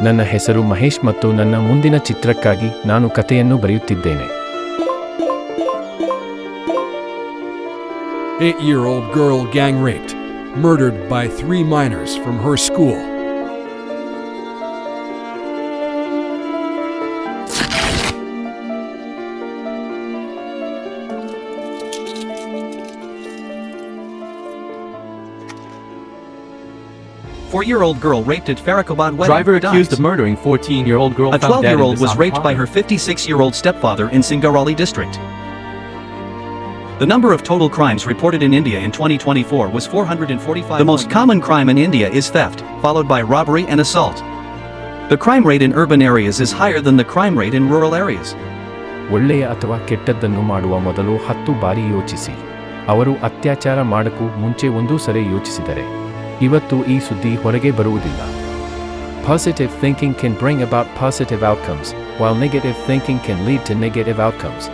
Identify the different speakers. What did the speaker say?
Speaker 1: ನನ್ನ ಹೆಸರು ಮಹೇಶ್ ಮತ್ತು ನನ್ನ ಮುಂದಿನ ಚಿತ್ರಕ್ಕಾಗಿ ನಾನು ಕಥೆಯನ್ನು ಬರೆಯುತ್ತಿದ್ದೇನೆ.
Speaker 2: 8-year-old girl gang raped, murdered by 3 minors from her school.
Speaker 3: Four-year-old girl raped at Farrokhabad wedding.
Speaker 4: Driver accused
Speaker 3: dies.
Speaker 4: of murdering 14-year-old girl
Speaker 3: A
Speaker 4: found dead in
Speaker 3: 12-year-old was
Speaker 4: Vasant
Speaker 3: raped by
Speaker 4: Park.
Speaker 3: her 56-year-old stepfather in Singaroli district. The number of total crimes reported in India in 2024 was 445. The most common crime in India is theft, followed by robbery and assault. The crime rate in urban areas is higher than the crime rate in rural areas.
Speaker 1: ಒಳ್ಳೆಯ ಅಥವಾ ಕೆಟ್ಟದ್ದನ್ನು ಮಾಡುವ ಮೊದಲು 10 ಬಾರಿ ಯೋಚಿಸಿ. ಅವರು ಅತ್ಯಾಚಾರ ಮಾಡಕ್ಕೂ ಮುಂಚೆ ಒಂದೂ ಸರಿ ಯೋಚಿಸಿದರೆ ಇವತ್ತು ಈ ಸುದ್ದಿ ಹೊರಗೆ ಬರುವುದಿಲ್ಲ. Positive thinking can bring about positive outcomes, while negative thinking can lead to negative outcomes.